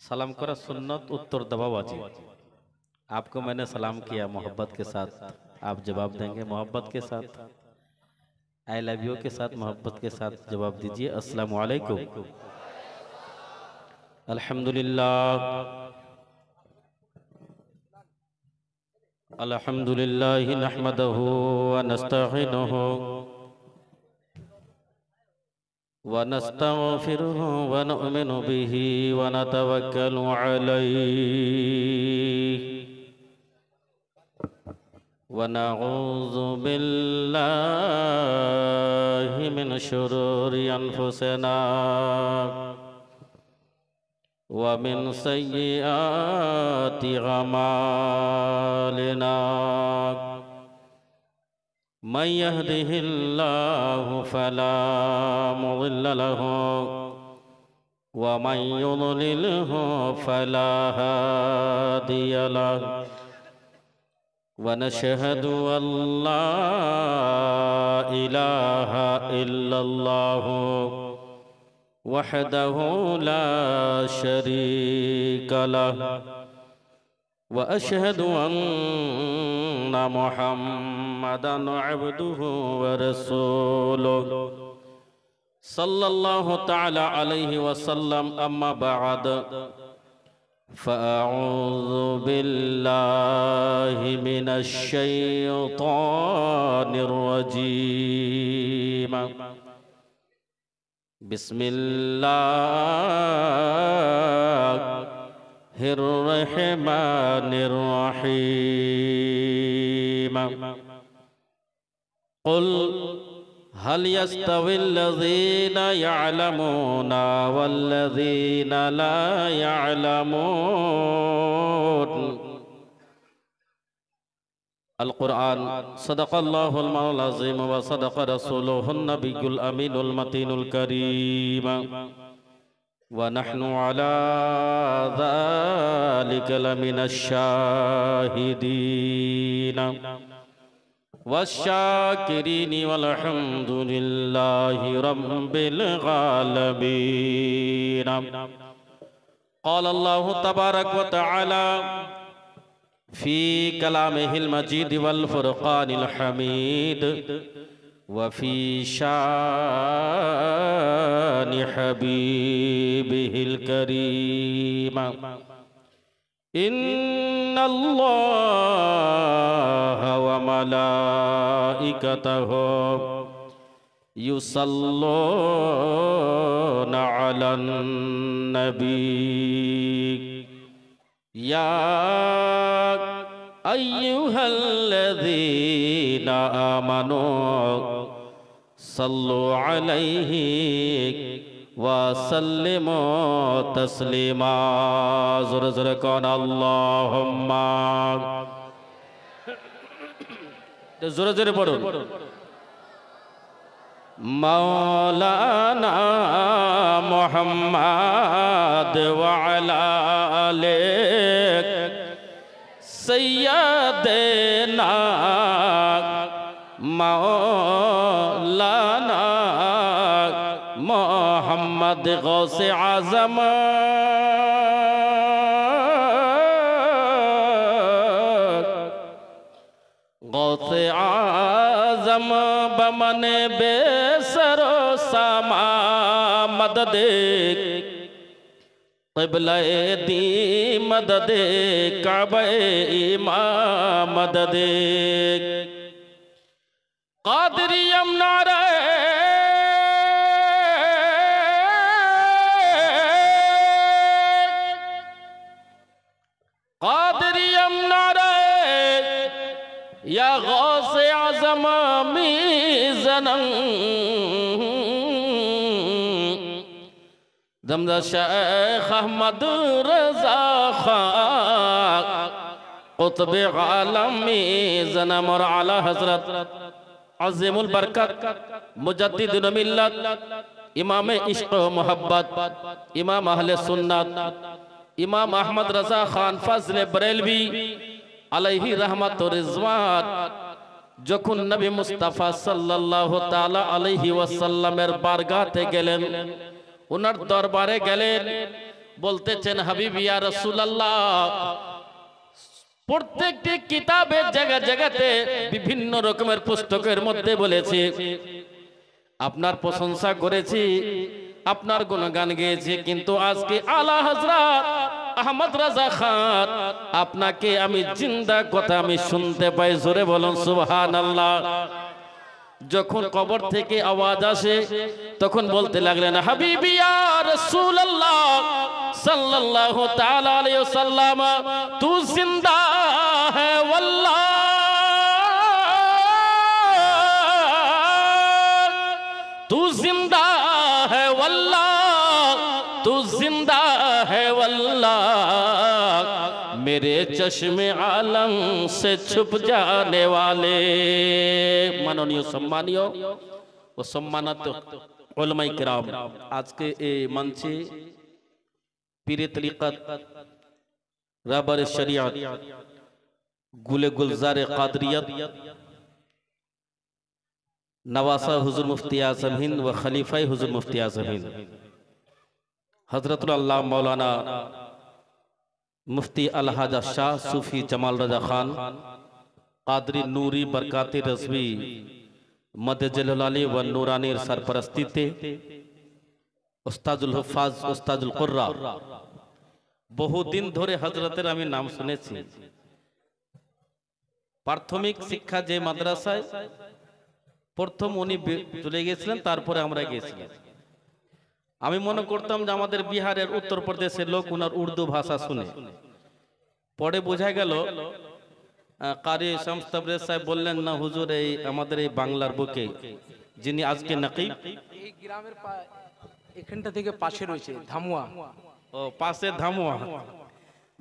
सलाम करा सुन्नत, उत्तर दबा वाजिब। आपको मैंने सलाम किया मोहब्बत के साथ, आप जवाब देंगे मोहब्बत के साथ। आई लव यू के साथ मोहब्बत के साथ जवाब दीजिए अस्सलामु अलैकुम। अल्हम्दुलिल्लाह अल्हम्दुलिल्लाह नहमदहु व नस्तईनुहु व नस्तगफिरुहु व नु'मिनु बिही व नतवक्कलु अलैहि व नऊज़ु बिल्लाहि मिन शुरूरि अनफुसिना व मिन सय्यिआति अमालिना। मन यहदिहिल्लाहु फला मुदिल्ल लहु व मन युद्लिलहु फला हादिय लहु व नशहदु अल्ला इलाहा इल्लल्लाहु वहदहु ला शरीक लहु व अशहदु अन्ना मुहम्मदन अब्दुहु व रसूलुहु सल्लल्लाहु तआला अलैहि वसल्लम। अम्मा बअद फ़अऊज़ु बिल्लाहि मिनश शैतानिर रजीम। बिस्मिल्लाहिर रहमानिर रहीम। क़ुल हल यस्तविल्लज़ीना यअलमूना वल्लज़ीना ला यअलमून। अल कुरआन सदक़ल्लाहुल मौलाना अज़ीम व सदक़ रसूलुहुन नबियुल अमीनुल मतीनुल करीम व नहनु अला ज़ालिका लमिनश शाहिदीन वश्शाकिरीन वल्हम्दुलिल्लाहि रब्बिल आलमीन। क़ाल अल्लाहु तबारक व तआला फ़ी कलामिहिल मजीद वल फ़ुरक़ानिल हमीद व फ़ी शानि हबीबिहिल करीम। इन्नल्लाहा व मलाइकतहु युसल्लूना अलन नबी या अय्युहल्लज़ीना आमनू सल्लु अलैहि व सल्लिमू तस्लीमा। ज़ोरे ज़ोरे कौन अल्लाहुम्मा, ज़ोरे ज़ोरे पढ़ो। मौलाना मुहम्मद व अला आले सय्यदना मौलाना मोहम्मद गौसे आज़म गौसे आज़म बमने बेसरो समा मददे क़िबला-ए दी मददे काबा-ए इमाम मददे क़ादिरियम नारे क़ादिरियम नारे या गौसे आज़म मीज़नम दमदा शेख अहमद रज़ा खां क़ुत्ब-ए आलमी ज़नम और आला हज़रत अज़ीमुल बरकत मुजद्दिदुल मिल्लत इमाम इश्क़ व मोहब्बत इमाम अहले सुन्नत इमाम अहमद रज़ा खान फ़ज़ल बरेलवी अलैहि रहमत व रिज़वान যখন নবী মুস্তাফা সাল্লাল্লাহু তাআলা আলাইহি ওয়াসাল্লামের বারগাতে গেলেন, ওনার দরবারে গেলেন, বলতেছেন হাবিবি ইয়া রাসূলুল্লাহ, প্রত্যেকটি কিতাবের জায়গা জায়গাতে বিভিন্ন রকমের পুস্তকের মধ্যে বলেছে আপনার প্রশংসা করেছি, আপনার গুণগান গেয়েছি, কিন্তু আজকে আলা হযরত আহমদ রাজা খান আপনাকে আমি জিন্দা কথা আমি শুনতে পাই। জোরে বলুন সুবহানাল্লাহ। যখন কবর থেকে আওয়াজ আসে তখন বলতে লাগলেন হাবিবি ইয়া রাসূলুল্লাহ সাল্লাল্লাহু তাআলা আলাইহি ওয়াসাল্লাম, তু জিন্দা है वल्लाह, तू जिंदा है वल्लाह, तू जिंदा है वल्लाह, मेरे चश्मे आलम से छुप जाने वाले। माननीय सम्मानीय ও সম্মানিত উলামায়ে কিরাম, আজকে এই মঞ্চে পীরে তরিকত রাহবার শরিয়ত গুলে গুলজারে কাদরিয়ত नवासा हुजूर मुफ्ती आज़म हिंद व खलीफा हुजूर मुफ्ती आज़म हिंद हजरतुल अल्लाह मौलाना मुफ्ती अलहाजा शाह सूफी जमाल रजा खान कादरी नूरी बरकाती रज़वी मद जलाली व नूरानी सरपरस्तीते उस्ताजुल हुफ़ाज उस्ताजुल कुर्रा, বহু দিন ধরে হযরতের আমি নাম শুনেছি। প্রাথমিক শিক্ষা যে মাদ্রাসায় প্রথম উনি চলে গিয়েছিলেন, তারপরে আমরা গিয়েছিলাম। আমি মনে করতাম যে আমাদের বিহারের উত্তরপ্রদেশের লোক ওনার উর্দু ভাষা শুনে, পরে বোঝা গেল কারি শামস তাবরেজ সাহেব বললেন না হুজুর এই আমাদের এই বাংলার বুকে যিনি আজকে নাকিব, এই গ্রামের এখানটা থেকে পাশে রয়েছে ধামুয়া। ও পাশে ধামুয়া,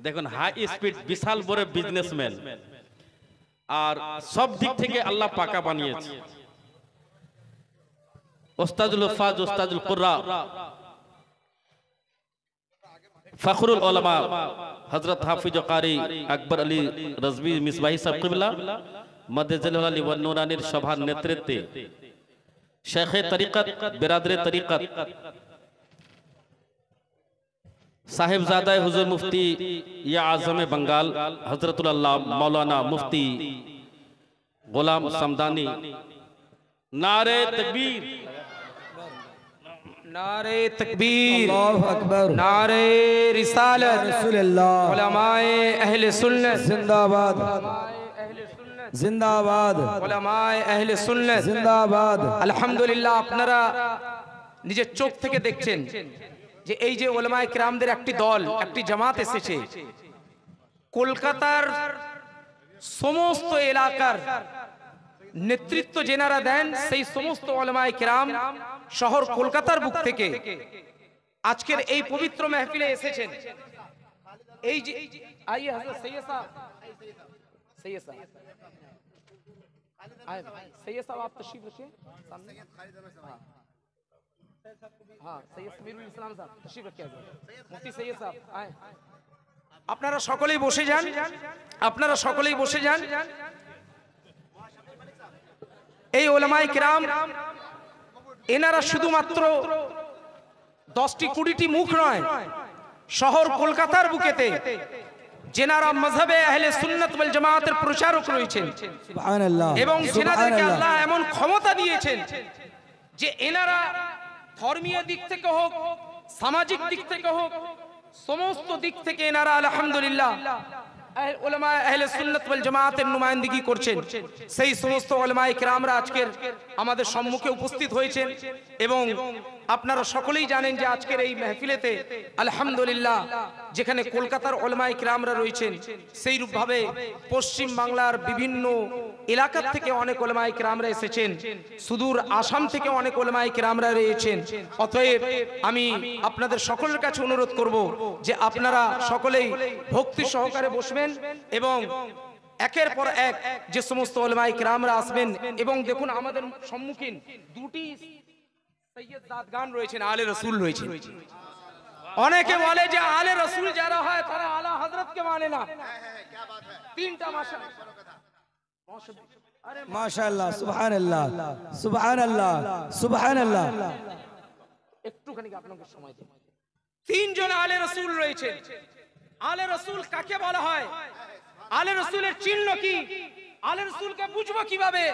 দেখুন হাই স্পিড বিশাল বড় বিজনেসম্যান, আর সব দিক থেকে আল্লাহ পাকা বানিয়েছে। उस्ताजुल हुफ़ाज उस्ताजुल कुर्रा फखरुल उलमा हजरत हाफिज कारी अकबर अली रज़वी मिसबाही साहब क़िबला मद जलाली व नूरानी सभा नेतृत्वे शेख तरीक़त बिरादर तरीक़त साहिबजादा हुजूर मुफ्ती या आज़म बंगाल हजरतुल अल्लाह मौलाना मुफ्ती गुलाम समदानी, नारे तकबीर, नारे तकबीर, अल्लाहु अकबर, नारे रिसालत, रसूलुल्लाह, उलमाए अहले सुन्नत जिंदाबाद, जिंदाबाद, उलमाए अहले सुन्नत जिंदाबाद। আলহামদুলিল্লাহ, আপনারা নিজের চোখ থেকে দেখছেন যে এই যে উলামায়ে কিরামদের একটি দল, একটি জামাত এসেছে কলকাতার সমস্ত এলাকার নেতৃত্ব যেনারা দেন সেই সমস্ত উলামায়ে কিরাম শহর কলকাতার বুক থেকে আজকের এই পবিত্র মাহফিলে এসেছেন। এই যে আইয়ে হযরত সৈয়দ সাহেব, सैयद साहब आए, सैयद साहब आप तशरीफ रखिए सामने। हाँ सैयद समीरुल इस्लाम साहब तशरीफ रखिए, मुफ्ती सैयद साहब आए। আপনারা সকলেই বসে যান, আপনারা সকলেই বসে যান। এই উলামায়ে কিরাম এনারা শুধুমাত্র 10টি 20টি মুখ নয়, শহর কলকাতার বুকেতে যেনারা মাযহাবে আহলে সুন্নাত ওয়াল জামাতের প্রচারক রয়েছেন সুবহানাল্লাহ, এবং যেনাদেরকে আল্লাহ এমন ক্ষমতা দিয়েছেন যে এনারা ধর্মীয় দিক থেকে হোক, সামাজিক দিক থেকে হোক, সমস্ত দিক থেকে এনারা আলহামদুলিল্লাহ উলামায়ে আহলে সুন্নাত ওয়াল জামাতের নুমাইন্দিগি করছেন। সেই সমস্ত উলামায়ে কিরামরা আজকের আমাদের সম্মুখে উপস্থিত হয়েছেন এবং আপনারা সকলেই জানেন যে আজকের এই মাহফিলেতে আলহামদুলিল্লাহ যেখানে কলকাতার উলামায়ে কিরামরা রয়েছেন, সেই রূপভাবে পশ্চিম বাংলার বিভিন্ন এলাকা থেকে অনেক উলামায়ে কিরামরা এসেছেন, সুদূর আসাম থেকে অনেক উলামায়ে কিরামরা রয়েছেন। অতএব আমি আপনাদের সকলের কাছে অনুরোধ করব যে আপনারা সকলেই ভক্তি সহকারে বসবেন এবং একের পর এক যে সমস্ত উলামায়ে কিরামরা আসবেন। এবং দেখুন আমাদের সম্মুখীন দুটি সৈয়দ জাতগান রয়েছেন, আলে রাসূল রয়েছেন। অনেকে বলে যে আলে রাসূল যারা হয় তারা আলা হযরতকে মানে না। তিনটা মাশাআল্লাহ, সুবহানাল্লাহ, সুবহানাল্লাহ, সুবহানাল্লাহ। একটুখানি আপনাকে সময় দিন। তিনজন আলে রসুল রয়েছে। আলে রসুল কাকে বলা হয়? আলে রসুলের চিহ্ন কি? আলে রসুলকে বুঝবো কিভাবে?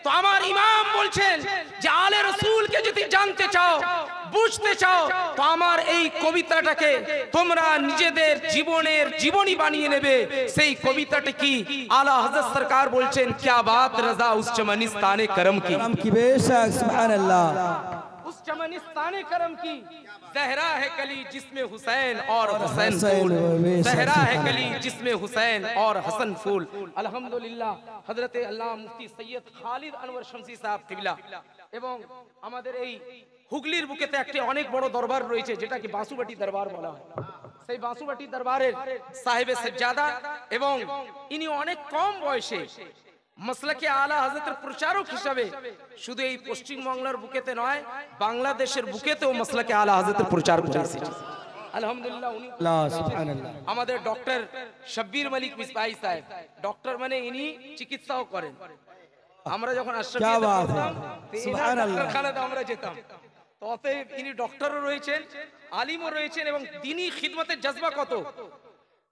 তো আমার ইমাম বলছেন যে আলে রসুলকে যদি জানতে চাও, বুঝতে চাও, তো আমার এই কবিতাটাকে তোমরা নিজেদের জীবনের জীবনী বানিয়ে নেবে। সেই কবিতাটা কি? আলা হযরত সরকার বলছেন, क्या बात रजा उस चमनिस्ताने करम की, करम की बेशक सुभान अल्लाह। उस चमनिस्ताने करम की, जहरा है कली जिसमें हुसैन और हसन हुसैन फूल, बेशक जहरा है सुभान कली जिसमें हुसैन और हसन फूल। अल्हम्दुलिल्लाह हजरत अल्लाह मुफ्ती सैयद খালিদ আনোয়ার শমসী সাহেব কিবলা এবং আমাদের এই হুগলির বুকেতে একটি অনেক বড় দরবার রয়েছে যেটাকে বাসুবাটি দরবার বলা হয়। সেই বাসুবাটি দরবারের সাহেবে সজ্জাদা এবং ইনি অনেক কম বয়সে মাসলাকে আলা হযরতের প্রচারক হিসেবে শুধু এই পশ্চিম বাংলার বুকেতে নয়, বাংলাদেশের বুকেতেও মাসলাকে আলা হযরতের প্রচার করে এসেছে। আলহামদুলিল্লাহ উনি अल्लाह सुभान अल्लाह। আমাদের ডক্টর শব্বির মালিক মিসবাহি সাহেব, ডক্টর মানে ইনি চিকিৎসাও করেন। আমরা যখন क्या बात है, আশরাফিয়াতে সুবহান আল্লাহ। ডক্টরখানাতে আমরা যেতাম, তো অতএব ইনি ডক্টরও রয়েছেন, আলিমও রয়েছেন এবং দিনী খিদমতের জজবা কত।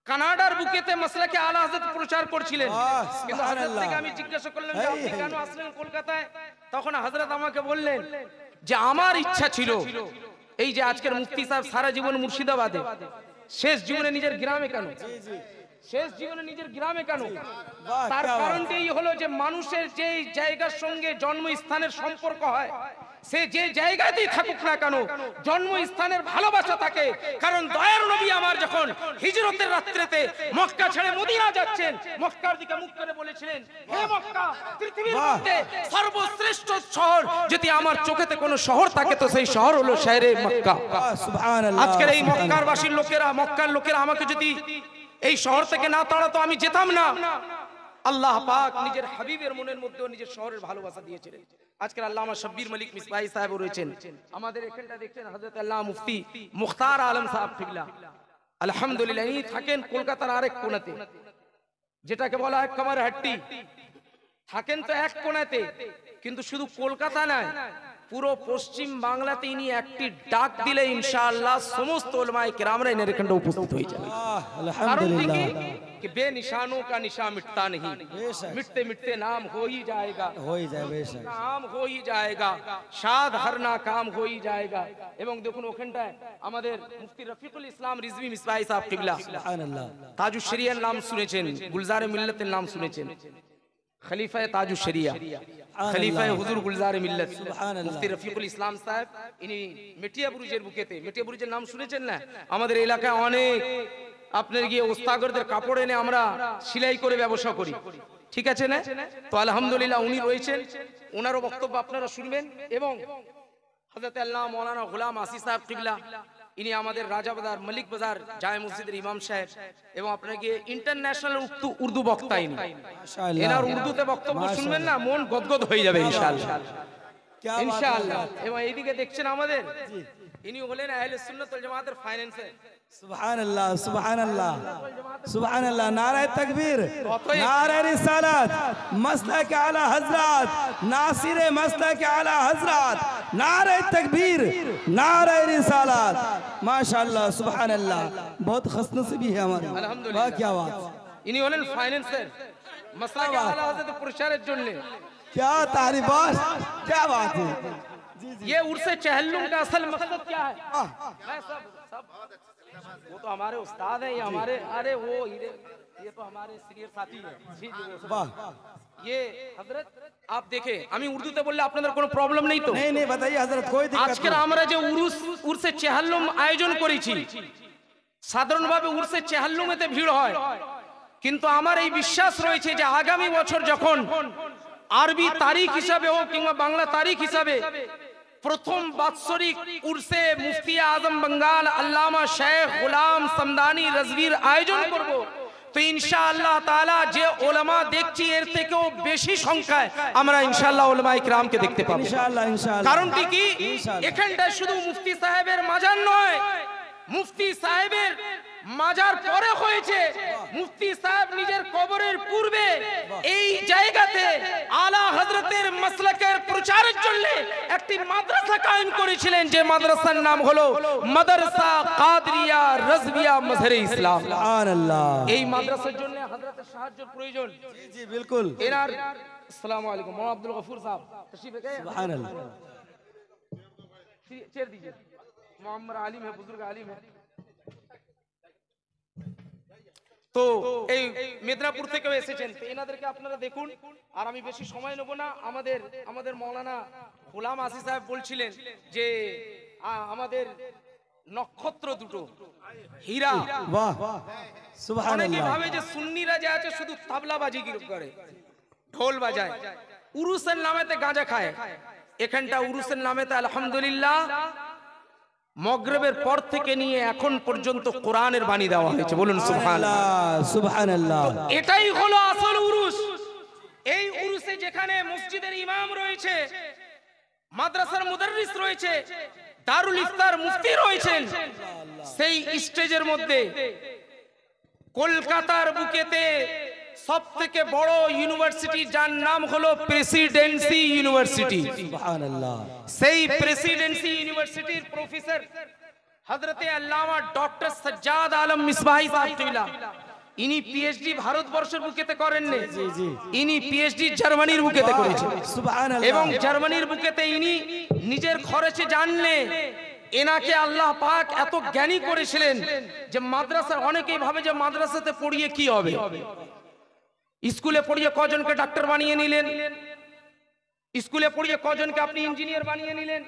কানাডার বুকেতে মাসলাকে আলা হযরত প্রচার করছিলেন, বাহ, কিন্তু হযরত সুবহানাল্লাহ। থেকে আমি জিজ্ঞাসা করলাম যে এই, আপনি এই। কেন আসলেন কলকাতায়? তখন হযরত আমাকে বললেন যে আমার ইচ্ছা ছিল এই যে আজকের মুফতি সাহেব সারা জীবন মুর্শিদাবাদে, শেষ জীবনে নিজের গ্রামে কেন? শেষ জীবনে নিজের গ্রামে কেন? বাহ, তার क्या बात। কারণটাই হলো যে মানুষের যে জায়গার সঙ্গে জন্মস্থানের সম্পর্ক হয়, সে যে জায়গাতেই থাকুক না কেন জন্মস্থানের ভালোবাসা থাকে। কারণ দয়ার নবী আমার যখন হিজরতের রাত্রিতে মক্কা ছেড়ে মদিনা যাচ্ছেন, মক্কার দিকে মুখ করে বলেছিলেন, হে মক্কা, পৃথিবীর বাহ। মধ্যে সর্বশ্রেষ্ঠ শহর যদি আমার চোখেতে কোনো শহর থাকে তো সেই শহর হলো শহরে মক্কা। सुभान अल्लाह। আজকের এই মক্কার বাসীর লোকেরা, মক্কার লোকেরা আমাকে যদি এই শহর থেকে না তাড়াতো আমি যেতাম না। আল্লাহ পাক নিজের হাবিবের মনের মধ্যে নিজের শহরের ভালোবাসা দিয়েছিলেন। আজকের আল্লামা শব্বির মালিক মিসবাহি সাহেব রয়েছেন আমাদের এখানটা, দেখছেন হযরত আল্লাহ মুফতি মুখতার আলম সাহেব কিবলা আলহামদুলিল্লাহ, ইনি থাকেন কলকাতার আরেক কোণাতে, যেটাকে বলা হয় কামারহাট্টি। থাকেন তো এক কোণাতে, কিন্তু শুধু কলকাতা নয়, পুরো পশ্চিম বাংলাতে ইনি একটি ডাক দিলে ইনশাআল্লাহ সমস্ত উলামায়ে কেরামরা এর এখানে উপস্থিত হয়ে যাবে। কারণ কি अल्हम्दुलिल्लाह। कि बेनिशानों का निशा मिटता नहीं, बेशक। मिटते मिटते नाम हो ही जाएगा, हो ही जाए बेशक। नाम हो ही जाएगा, शाद हर ना काम हो ही जाएगा। এবং দেখুন ওখানটায় আমাদের মুফতি রফিকুল ইসলাম রিজভী মিসবাহি সাহেব কিবলা सुभान अल्लाह। তাজুশ শরিয়ার নাম শুনেছেন, গুলজারে মিল্লাতের নাম শুনেছেন, খলিফায়ে তাজুশ শরিয়া, খলিফায়ে হুজুর গুলজারে মিল্লাত মুফতি রফিকুল ইসলাম সাহেব, ইনি মেটিয়াবুরুজের বুকেতে, মেটিয়াবুরুজের নাম শুনেছেন না? আমাদের এলাকায় অনেক আপনার গিয়ে ওস্তাগরদের কাপড় এনে আমরা সেলাই করে ব্যবসা করি, ঠিক আছে না? তো আলহামদুলিল্লাহ উনি রয়েছেন, ওনারও বক্তব্য আপনারা শুনবেন। এবং হযরত আল্লাহ মাওলানা গোলাম আসি সাহেব কিবলা, ইনি আমাদের রাজাবাজার মালিক বাজার জামে মসজিদের ইমাম সাহেব এবং আপনাকে ইন্টারন্যাশনাল উর্দু বক্তা ইনি। माशाअल्लाह। এনার উর্দুতে বক্তব্য শুনবেন না, মন গদগদ হয়ে যাবে ইনশাআল্লাহ, क्या बात है। ইনশাআল্লাহ। এবং এইদিকে দেখছেন আমাদের ইনি হলেন আহলে সুন্নাত ওয়াল জামাতের ফাইন্যান্সার। सुभान अल्लाह सुभान अल्लाह सुभान अल्लाह। नारे तकबीर, অতএব नारे रिसालत, मसलक आला हजरत, नासिर मसलक आला हजरत, नारे तकबीर, नारे रिसालत। माशाअल्लाह सुभान अल्लाह। बहुत खुशनसीबी है हमारी। আলহামদুলিল্লাহ। वाह क्या बात, ইনি হলেন ফাইন্যান্সার মাসলাকে আলা হযরত প্রচারের জন্য। क्या तारीफ, क्या बात है। ये उर्से चहल्लुम का असल मकसद क्या है? मैं सब वो तो हमारे उस्ताद हैं, ये हमारे, अरे वो ये तो हमारे सीनियर साथी हैं। जी जी वो सब। वाह। ये हजरत आप देखें, আমি উর্দুতে বললে আপনাদের কোনো প্রবলেম নেই তো? नहीं नहीं बताइए हजरत, कोई दिक्कत আজকের नहीं। আমরা যে উর্সে চেহাল্লুম আয়োজন করেছি, সাধারণভাবে উর্সে চেহাল্লুমেতে ভিড় হয়, কিন্তু আমার এই বিশ্বাস রয়েছে যে আগামী বছর যখন আরবি তারিখ হিসাবে হোক কিংবা বাংলা তারিখ হিসাবে প্রথম বাৎসরিক উর্সে মুফতি আজম বাঙ্গাল আল্লামা শেখ গোলাম সমদানি রাজভীর আয়োজন করব, তো ইনশাআল্লাহ তাআলা যে ওলামা দেখছি এর থেকেও বেশি সংখ্যায় আমরা ইনশাআল্লাহ ওলামায়ে কিরামকে দেখতে পাবো। इंशाअल्लाह इंशाअल्लाह। কারণটি কি? ইনশাআল্লাহ। এখানটায় শুধু মুফতি সাহেবের মাজার নয়, মুফতি সাহেবের মাজার পরে হয়েছে, মুফতি সাহেব নিজের কবরের পূর্বে এই জায়গাতে আলা হযরতের মাসলাকের প্রচারের জন্য একটি মাদ্রাসা কায়েম করেছিলেন, যে মাদ্রাসার নাম হলো মাদ্রাসা কাদরিয়া রাজবিয়া মজহরে ইসলাম। সুবহানাল্লাহ। এই মাদ্রাসার জন্য হযরতের সাহায্যের প্রয়োজন। জি জি बिल्कुल। এনার আসসালামু আলাইকুম মৌলানা আব্দুল গফুর সাহেব तशरीफ रखे। सुभानअल्लाह। चेयर दीजिए। मुअम्मर आलिम है, बुजुर्ग आलिम है। তো এই মেদিনীপুর থেকে এসেছেন, তো এনাদেরকে আপনারা দেখুন। আর আমি বেশি সময় নেব না। আমাদের মাওলানা গোলাম আসি সাহেব বলছিলেন যে আমাদের নক্ষত্র দুটো হীরা। वाह অনেকে सुभानअल्लाह। ভাবে যে সুন্নিরা যে আছে শুধু তাবলাবাজি করে, ঢোল বাজায়, উরুসের নামেতে গাঁজা খায়। এখানটা উরুসের নামেতে আলহামদুলিল্লাহ মগরিবের পর থেকে নিয়ে এখন পর্যন্ত কোরআনের বাণী দেওয়া হয়েছে। বলুন সুবহানাল্লাহ সুবহানাল্লাহ। এটাই হলো আসল উরুস। এই উরুসে যেখানে মসজিদের ইমাম রয়েছে, মাদ্রাসার মুদাররিস রয়েছে, দারুল ইফতার মুফতি রয়েছেন, সেই স্টেজের মধ্যে কলকাতার বুকেতে সবথেকে বড় ইউনিভার্সিটি যার নাম হলো প্রেসিডেন্সি ইউনিভার্সিটি। সুবহানাল্লাহ। সেই প্রেসিডেন্সি ইউনিভার্সিটির প্রফেসর হযরতে আল্লামা ডক্টর সজ্জাদ আলম মিসবাহি সাহেব, ইনি পিএইচডি ভারতবর্ষের বুকেতে করেননি, ইনি পিএইচডি জার্মানির বুকেতে করেছেন। সুবহানাল্লাহ। এবং জার্মানির বুকেতে ইনি নিজের খরচে জানলে এনাকে আল্লাহ পাক এত জ্ঞানী করেছিলেন যে মাদ্রাসা, অনেকেই ভাবে যে মাদ্রাসাতে পড়িয়ে কি হবে, স্কুলে পড়িয়ে কজনকে ডাক্তার বানিয়ে নিলেন, স্কুলে পড়িয়ে কজনকে আপনি ইঞ্জিনিয়ার বানিয়ে নিলেন।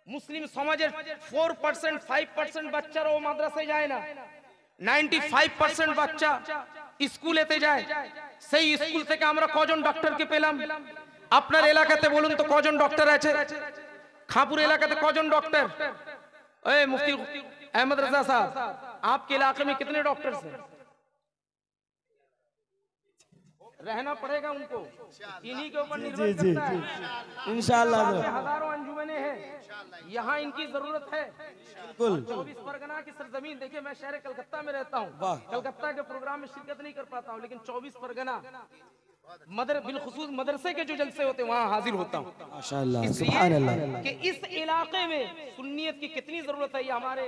মুসলিম সমাজের 4% 5% বাচ্চারাও মাদ্রাসায় যায় না, 95% বাচ্চা স্কুলেতে যায়। সেই স্কুল থেকে আমরা কজন ডক্টরকে পেলাম? আপনার এলাকাতে বলুন তো কজন ডক্টর আছে? खापुर इलाके में कौन डॉक्टर? मुफ्ती अहमद रजा साहब, आपके इलाके में कितने डॉक्टर्स हैं? रहना पड़ेगा उनको, इन्हीं के ऊपर निर्भर करता है। इंशाअल्लाह हजारों अंजुमने हैं, यहाँ इनकी जरूरत है। बिल्कुल। 24 परगना की सरजमीन, देखिए मैं शहर कलकत्ता में रहता हूँ, कलकत्ता के प्रोग्राम में शिरकत नहीं कर पाता हूँ, लेकिन 24 परगना बिलखुसूस मदरसे के जो जलसे होते हैं वहाँ हाजिर होता हूँ। माशाअल्लाह सुभानअल्लाह। कि इस इलाके में सुन्नियत की कितनी जरूरत है, ये हमारे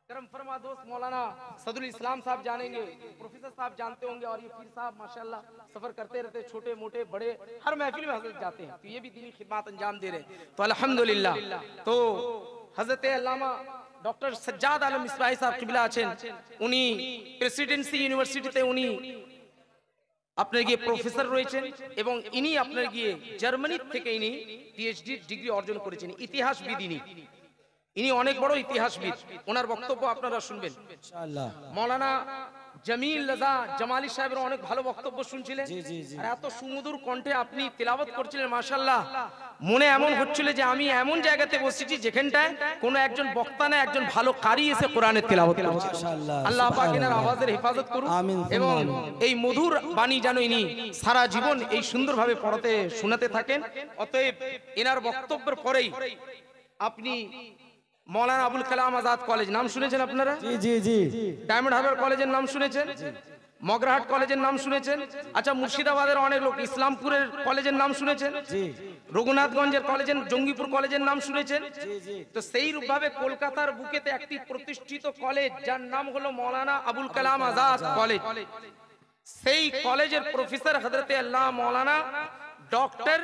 करम फरमा दोस्त मौलाना सदरुल इस्लाम साहब जानेंगे, प्रोफेसर साहब जानते होंगे, और ये पीर साहब माशाल्लाह सफर करते रहते, छोटे मोटे बड़े हर महफिल में हजरत जाते हैं, तो ये भी दीनी खिदमत अंजाम दे रहे हैं। तो अल्हम्दुलिल्लाह, तो हजरत अल्लामा डॉक्टर सज्जाद आलम मिसबाही साहब किबला आছেন, উনি প্রেসিডেন্সি ইউনিভার্সিটিতে উনি আপনার গিয়ে প্রফেসর রয়েছেন, এবং ইনি আপনার গিয়ে জার্মানি থেকে ইনি পিএইচডি ডিগ্রি অর্জন করেছেন, ইতিহাসবিদ ইনি অনেক বড় ইতিহাসবিদ। ওনার বক্তব্য আপনারা শুনবেন ইনশাআল্লাহ। মাওলানা জামিল রাজা জামালি সাহেবের অনেক ভালো বক্তব্য শুনছিলেন, আর এত সুমধুর কণ্ঠে আপনি তেলাওয়াত করছিলেন মাশাআল্লাহ, মনে এমন হচ্ছিল যে আমি এমন জায়গাতে বসেছি যেখানটায় কোনো একজন বক্তা না, একজন ভালো কারি এসে কোরআনের তেলাওয়াত করছে। আল্লাহ পাক এনার আওয়াজের হেফাজত করুন, এবং এই মধুর বাণী যেন ইনি সারা জীবন এই সুন্দরভাবে পড়াতে শোনাতে থাকেন। অতএব এনার বক্তব্যের পরেই আপনি মৌলানা আবুল কালাম আজাদ কলেজ নাম শুনেছেন আপনারা? জি জি জি। ডায়মন্ড হারবার কলেজের নাম শুনেছেন? মগরাহাট কলেজের নাম শুনেছেন? আচ্ছা, মুর্শিদাবাদের অনেক লোক ইসলামপুরের কলেজের নাম শুনেছেন? জি। রঘুনাথগঞ্জের কলেজের, জঙ্গিপুর কলেজের নাম শুনেছেন? তো সেই রূপভাবে কলকাতার বুকেতে একটি প্রতিষ্ঠিত কলেজ যার নাম হলো মৌলানা আবুল কালাম আজাদ কলেজ, সেই কলেজের প্রফেসর হযরতে আল্লাহ মৌলানা ডক্টর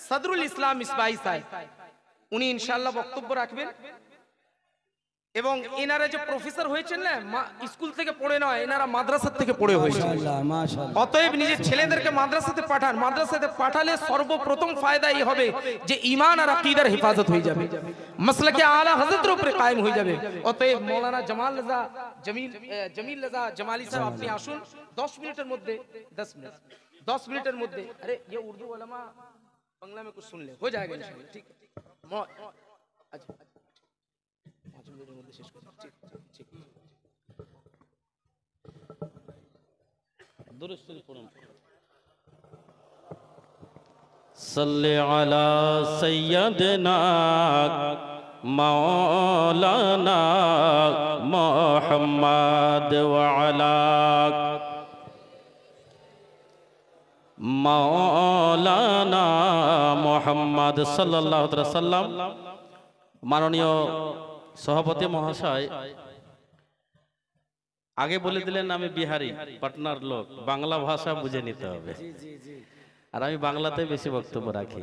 সদরুল ইসলাম মিসবাহি সাহেব, উনি ইনশাআল্লাহ বক্তব্য রাখবেন। এবং এনারা যে প্রফেসর হয়েছেন না, স্কুল থেকে পড়ে নয়, এনারা মাদ্রাসা থেকে পড়ে হয়েছে। মাশাআল্লাহ মাশাআল্লাহ। অতএব নিজের ছেলেদেরকে মাদ্রাসাতে পাঠান, মাদ্রাসাতে পাঠালে সর্বপ্রথম ফায়দা এই হবে যে ঈমান আর আকীদার হেফাজত হয়ে যাবে, মাসলাকে আলা হযরতের উপরে কায়েম হয়ে যাবে। অতএব মৌলানা জামিল রাজা জামালি সাহেব আপনি আসুন 10 মিনিটের মধ্যে, 10 মিনিটের মধ্যে। আরে ये उर्दू उलमा बांग्ला में कुछ सुन ले, हो जाएगा इंशाल्लाह, ठीक है। अच्छा, सल्ले अला सय्यदना मौलाना मोहम्मद वाला मौलाना मोहम्मद सल्लल्लाहु अलैहि वसल्लम। माननीय सभापति মহাশয় আগে বলে দিলেন আমি বিহারি পাটনার লোক, বাংলা ভাষা বুঝে নিতে হবে, আর আমি বাংলাতে বেশি বক্তব্য রাখি।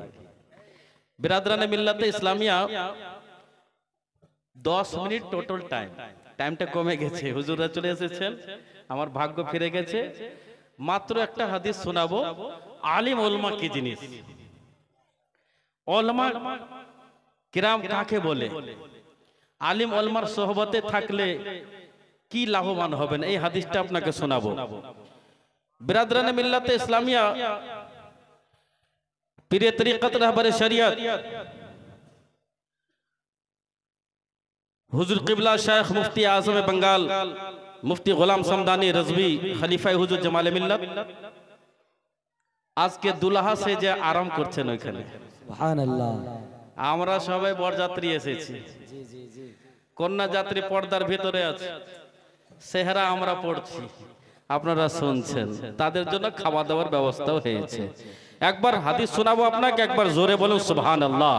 বিরাদরানে মিল্লাতে ইসলামিয়া 10 মিনিট টোটাল টাইমটা কমে গেছে, হুজুররা চলে এসেছেন, আমার ভাগ্য ফিরে গেছে। মাত্র একটা হাদিস শোনাবো, আলিম ওলমা কি জিনিস, ওলমা কিরাম কাকে বলে, আলিম ওলমার সোহবতে থাকলে কি লাভবান হবেন, এই হাদিসটা আপনাকে শোনাবো। বিরাদরানে মিল্লাতে ইসলামিয়া পীরে তরিকত রাহবারে শরিয়ত হুজুর কিবলা শাইখ মুফতি আজম बंगाल মুফতি গোলাম সামদানি রজবি খলিফায়ে হুজুর জামালে মিল্লাত আজকে দুলহা সে যে আরাম করছেন ওইখানে, সুবহানাল্লাহ। আমরা সবাই বরযাত্রী এসেছি, কন্যা যাত্রী পর্দার ভিতরে আছে, সেহরা আমরা পড়ছি, আপনারা শুনছেন, তাদের জন্য খাওয়া দাওয়ার ব্যবস্থাও হয়েছে। একবার হাদিস শোনাবো আপনাকে, একবার জোরে বলুন সুবহানাল্লাহ,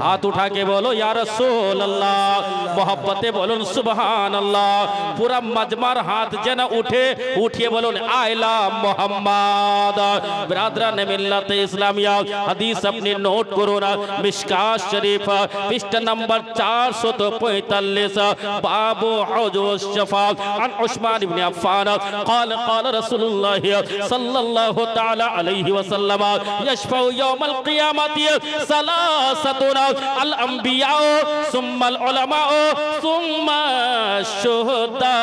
হাত উঠা के बोलो या रसूल अल्लाह, मोहब्बते बोलुन सुबहानल्लाह, पूरा मजमार हाथ जेन उठे उठिए बोलुन आइला मोहम्मद। बिरादराने मिल्लत इस्लामिया हदीस अपनी नोट करो ना, मिशकात शरीफ पृष्ठ नंबर 445, बाबू हुजूज शफाअत अन उस्मान इब्न अफ्फान قال قال رسول الله صلى الله تعالى عليه وسلم यशफाउ यौमल क़ियामति सलासतुन अल अंबिया सुम्मा अल उलमा सुम्मा शुहदा।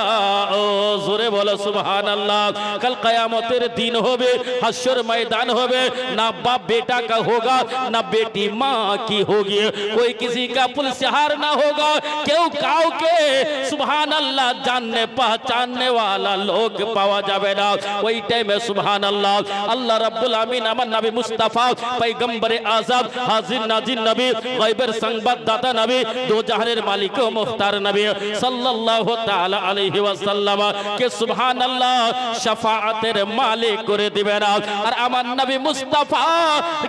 जोरे बोलो सुबहानल्लाह। कल क़यामतेर दिन होबे, हश्र मैदान होबे, ना बाप बेटा का होगा ना बेटी माँ की होगी, कोई किसी का पुलसिहार ना होगा, क्यों काउ के सुबहानल्लाह जानने पहचानने वाला लोग पावा जावे ना। वही टाइम में सुबहानल्लाह अल्लाह रब्बुल आमीन अमन नबी मुस्तफा पैगंबर आज़म हाजिर नाजिर नबी गैबर संबाददाता नबी दो जहानेर मालिक ও মুখতার নবী সাল্লাল্লাহু তাআলা আলাইহি ওয়াসাল্লাম কে সুবহানাল্লাহ শাফাআতের মালিক করে দিবেন। আর আমার নবী মুস্তাফা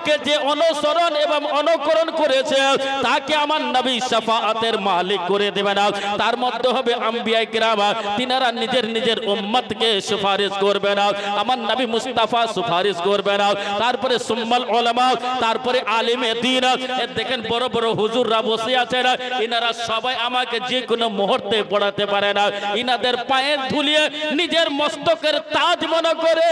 কে যে অনুসরণ এবং অনুকরণ করেছে তাকে আমার নবী শাফাআতের মালিক করে দিবেন। তার মধ্যে হবে আম্বিয়া কিরাম, তিনারা নিজের নিজের উম্মতকে সুপারিশ করবেন, আমার নবী মুস্তাফা সুপারিশ করবেন। তারপরে সুম্মাল উলামা, তারপরে আলিমে দ্বীন। দেখেন বড় বড় হুজুররা বসে আছেন, ইনারা সবাই আমাকে যে কোনো মুহূর্তে পড়াতে পারে না, ইনাদের পায়ের ধুলিয়ে নিজের মস্তকের তাজ মনে করে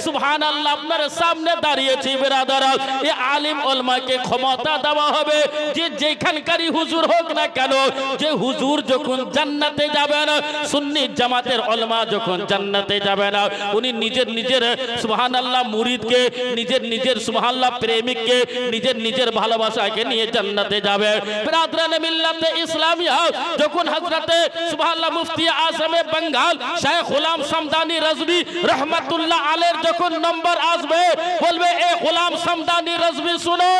সুবহানাল্লাহ আপনার সামনে দাঁড়িয়েছি। বিরাদারা, এই আলিম উলামাকে ক্ষমতা দেওয়া হবে যে যেখানকারই হুজুর হোক না কেন, যে হুজুর যখন জান্নাতে যাবেন, সুন্নি জামাতের উলামা যখন জান্নাতে যাবেন, উনি নিজের নিজের সুবহানাল্লাহ মুরিদকে, নিজের নিজের সুবহানাল্লাহ প্রেমিককে, নিজের নিজের ভালোবাসাকে নিয়ে জান্নাতে যাবে। বিরাদরানে মিল্লাতে ইসলামিয়া যখন হযরতে সুবহানাল্লাহ মুফতি আজমে बंगाल শাইখ গোলাম সামদানি রজবি রহমাতুল্লাহ আলাইহির যখন নম্বর আসবে, বলবে এ গোলাম সামদানি রজবি শুনো,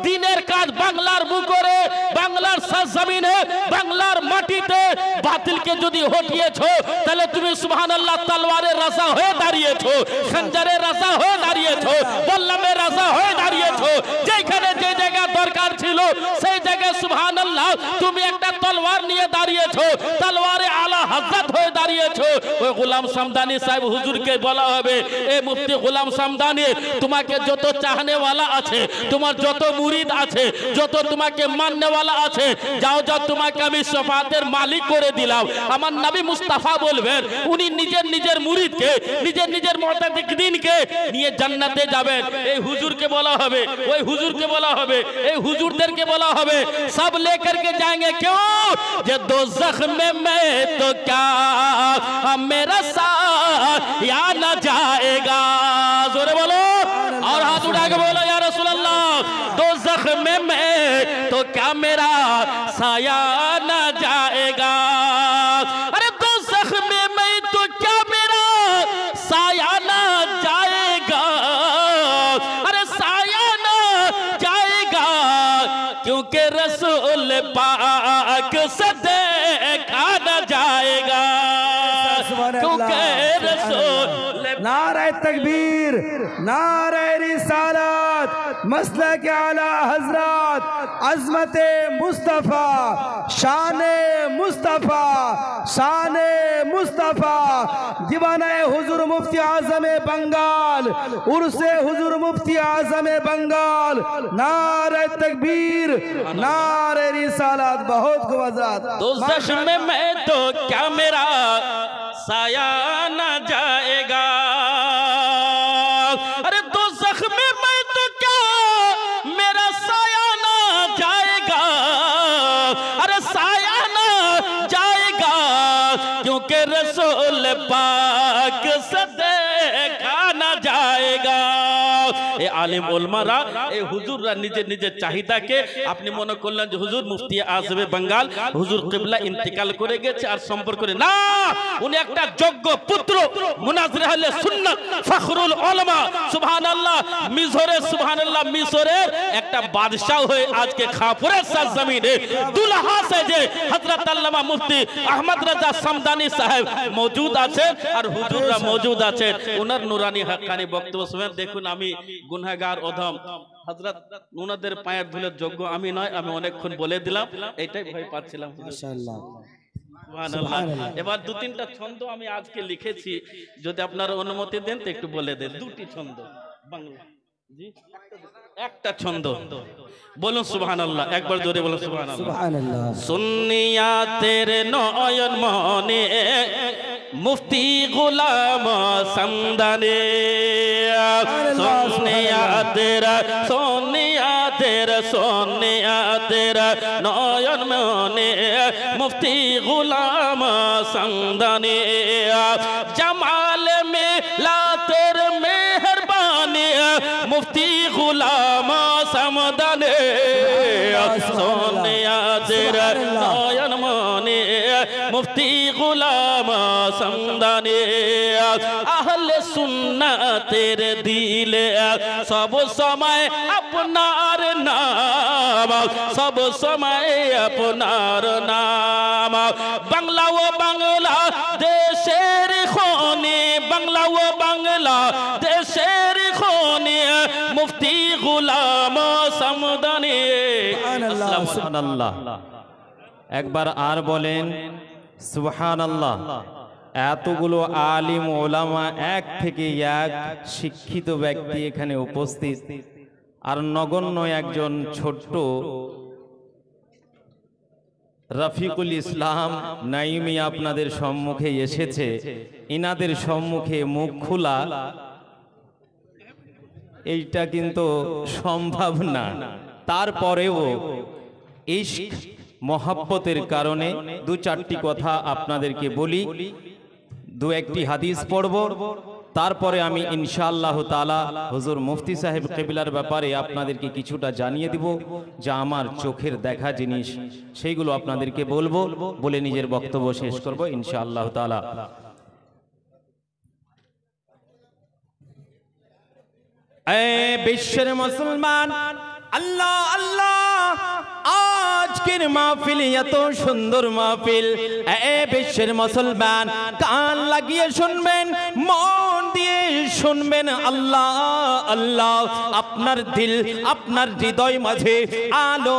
দ্বীনের কাজ বাংলার বুকে, বাংলার সরজমিনে, বাংলার মাটিতে বাতিলকে যদি হটিয়েছো, তাহলে তুমি সুবহানাল্লাহ তলোয়ারের রাজা হয়ে দাঁড়িয়েছো, খঞ্জরের রাজা হয়ে দাঁড়িয়েছো, বল্লমের রাজা হয়ে দাঁড়িয়েছো। যেখানে যে জায়গা দরকার ছিল সেই জায়গায় সুবহানাল্লাহ তুমি একটা তলোয়ার নিয়ে দাঁড়িয়েছো, তলোয়ারে আলা হযরত হয়ে দাঁড়িয়েছো। ওই গোলাম সামদানি সাহেব হুজুরকে বলা হবে, এ মুফতি গোলাম সামদানি, তোমাকে যত চাহনেওয়ালা আছে, তোমার যত মুরিদ আছে, যত তোমাকে মাননেওয়ালা আছে, যাও যাও, তোমাকে আমি শাফাতের মালিক করে দিলাম। আমার নবী মুস্তাফা বলবেন, উনি নিজের নিজের মুরিদকে, নিজের নিজের মুতাদিদিনকে নিয়ে জান্নাতে যাবেন। এই হুজুরকে বলা হবে, ওই হুজুরকে বলা হবে, এই হুজুরদেরকে বলা হবে, সব लेकर के जाएंगे। क्यों? जे दोज़ख में मैं तो क्या मेरा साथ या न जाएगा। जोरे बोलो और हाथ उठा के बोलो या रसूल अल्लाह, दोज़ख में मैं तो क्या मेरा साया न जाएगा। अरे दोज़ख में मैं तो क्या मेरा साया न जाएगा, अरे साया न जाएगा, क्योंकि रसूल पाक जाएगा क्योंकि रसूल नारे तकबीर, नारे रिसालत, मसलक आला हजरत, अजमत मुस्तफ़ा, शान मुस्तफ़ा, शान मुस्तफ़ा, दीवाना हुजूर मुफ्ती आज़म बंगाल, उर्से हुजूर मुफ्ती आज़म बंगाल, नारे तकबीर, नारे रिसालत। बहुत खूब हज़रत। दोज़ख में मैं तो क्या मेरा साया न जाएगा, अरे दोज़ख में मैं तो क्या मेरा साया न जाएगा, अरे साया न जाएगा क्योंकि रसूल पाक से देखा न जाएगा। ए आलिम उलमारा ए হুজুররা নিজে নিজে চাহিদাকে আপনি মনে করলেন যে হুজুর মুফতি আজম বাঙ্গাল হুজুর কিবলা ইন্তেকাল করে গেছে আর সম্পর্ক করে না, উনি একটা যোগ্য পুত্র মুনাজির আহলে সুন্নাত ফখরুল উলামা সুবহানাল্লাহ মিশরে সুবহানাল্লাহ মিশরের একটা বাদশা হয়ে আজকে খাপুরের সরজমিনে দুলহা সেজে হযরত আল্লামা মুফতি আহমদ রাজা সামদানি সাহেব মौजूद আছেন আর হুজুররা মौजूद আছেন। ওনার নুরানি হাক্কানি বক্তব্য শুনেন। দেখুন আমি গুনাহগার অধম হযরত ওনাদের পায়ের ধুলের যোগ্য আমি নয়, আমি অনেকক্ষণ বলে দিলাম, এইটাই ভয় পাচ্ছিলাম। মাশাআল্লাহ সুবহানাল্লাহ। এবার দু তিনটা ছন্দ আমি আজকে লিখেছি, যদি আপনারা অনুমতি দেন তো একটু বলে দেন। দুটি ছন্দ বাংলা, জি একটা ছন্দ বলুন সুবহানাল্লাহ, একবার জোরে বলুন সুবহানাল্লাহ। সুবহানাল্লাহ। সুন্নিয়া তেরে নয়ন মনে মুফতি গুলাম সমদানি, সোনিয়া তেরা সোনিয়া তেরা সোনিয়া তেরা নয়ন মনে মুফতি গুলাম সমদানি, জমাল মে লা তের মেহরবানি মুফতি গুলাম সমদানি, সোনিয়া তেরা নয়ন মনে মুফতি গুলাম সমদানি, আহলে সুন্নাতের দিলে সব সময় আপনার নাম, সব সময় আপনার নাম, বাংলা ও বাংলা দেশের খনি, বাংলা ও বাংলা দেশের খনি মুফতি গুলাম সমদানি। সুবহানাল্লাহ। একবার আর বলেন সুবহানাল্লাহ। এতগুলো আলিম ওলামা, এক থেকে এক শিক্ষিত ব্যক্তি এখানে উপস্থিত, আর নগণ্য একজন ছোট্ট রফিকুল ইসলাম নাইমি আপনাদের সম্মুখে এসেছে। ইনাদের সম্মুখে মুখ খোলা এইটা কিন্তু সম্ভব না। তারপরেও ইশক মহব্বতের কারণে দু চারটি কথা আপনাদেরকে বলি, দু একটি হাদিস পড়ব, তারপরে আমি ইনশাআল্লাহ তাআলা হুজুর মুফতি সাহেব কিবলার ব্যাপারে আপনাদেরকে কিছুটা জানিয়ে দিব, যা আমার চোখের দেখা জিনিস, সেইগুলো আপনাদেরকে বলবো, বলে নিজের বক্তব্য শেষ করব ইনশাআল্লাহ তাআলা। বিশ্বের মুসলমান, আল্লাহ আল্লাহ, আজকের মাহফিল এত সুন্দর মাহফিল। বিশ্বের মুসলমান কান লাগিয়ে শুনবেন, মন দিয়ে শুনবেন। আল্লাহ আল্লাহ, আপনার দিল, আপনার হৃদয় মাঝে আলো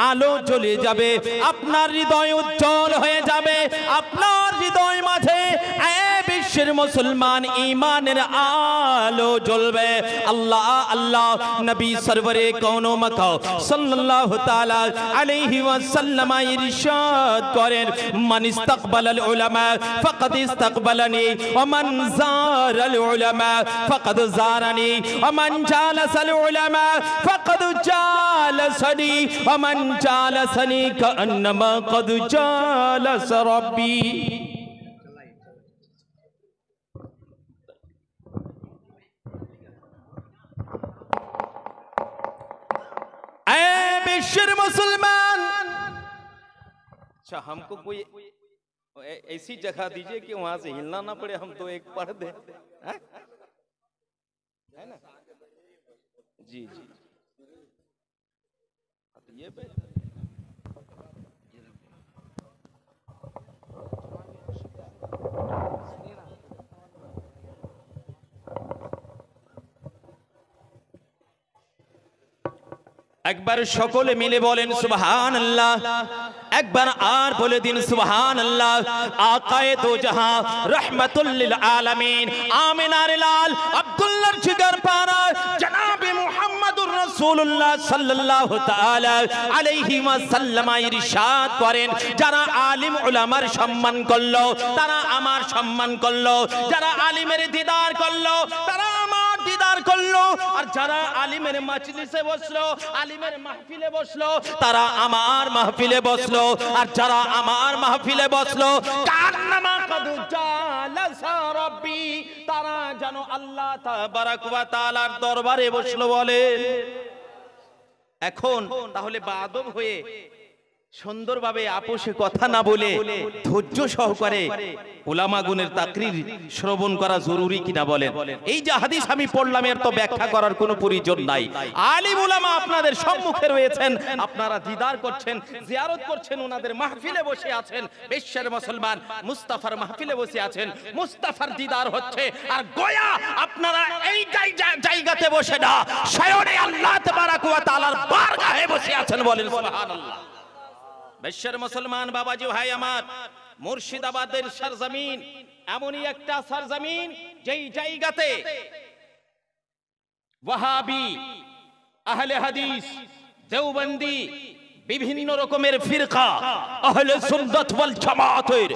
আলো জ্বলে যাবে, আপনার হৃদয় উজ্জ্বল হয়ে যাবে, আপনার হৃদয় মাঝে বিশ্বের মুসলমান ঈমানের আলো জ্বলবে। আল্লাহ আল্লাহ, নবী সরওয়ারে কওনো মাকাও সাল্লাল্লাহু তাআলা আলাইহি ওয়াসাল্লাম ইরশাদ করেন, মান ইস্তাকবালাল উলামা ফাকাদ ইস্তাকবালানি ওয়া মান যারাল উলামা ফাকাদ যারানি ওয়া মান জালাসাল উলামা ফাকাদ জালাসানি ওয়া মান জালাসানি কান্নামা কাদ জালাস রাব্বি। বিশ্বের मुसलमान, अच्छा हमको कोई ऐसी जगह दीजिए कि वहां से हिलना ना पड़े, हम तो एक पढ़ दे, है ना? जी जी, ये একবার সকলে মিলে বলেন সুবহানাল্লাহ, একবার আর বলে দিন সুবহানাল্লাহ। আকায়ে দো জাহান রাহমাতুল লিল আলামিন আমিনার লাল আব্দুল্লাহর জিগার পারা জনাবে মুহাম্মদুর রাসূলুল্লাহ সাল্লাল্লাহু তাআলা আলাইহি ওয়াসাল্লাম ইরশাদ করেন, যারা আলিম উলামার সম্মান করলো তারা আমার সম্মান করলো, যারা আলিমের দিদার করলো তারা আমার দিদার করলো, আর যারা আলিমের মাজলিসে বসলো, আলিমের মাহফিলে বসলো তারা আমার মাহফিলে বসলো, আর যারা আমার মাহফিলে বসলো কান্নামা কাদ জালাসা রাব্বি, তারা যেন আল্লাহ তাবারাক ওয়া তাআলার দরবারে বসলো বলে। এখন তাহলে বাদব হয়ে সুন্দরভাবে আপোষে কথা না বলে ধৈর্য সহকারে উলামাগুনের তাকরীর শ্রবণ করা জরুরি কিনা বলেন? এই যে হাদিস আমি পড়লাম এর তো ব্যাখ্যা করার কোনো প্রয়োজন নাই। আলিম উলামা আপনাদের সম্মুখে রয়েছেন, আপনারা দিদার করছেন, জিয়ারত করছেন, ওনাদের মাহফিলে বসে আছেন, বিশ্বের মুসলমান মুস্তাফার মাহফিলে বসে আছেন, মুস্তাফার দিদার হচ্ছে, আর গোয়া আপনারা এই জায়গাতে বসে না স্বয়ং আল্লাহ তাবারাক ওয়া তাআলার বারগাহে বসে আছেন বলেন সুবহানাল্লাহ। বিশ্বের মুসলমান বাবাজি ভাই আমার, মুর্শিদাবাদের সরজমিন এমনই একটা সরজমিন যেই জায়গাতে ওয়াহাবি, আহলে হাদিস, দেওবন্দি, বিভিন্ন রকমের ফিরকা আহলে সুন্নাত ওয়াল জামাতের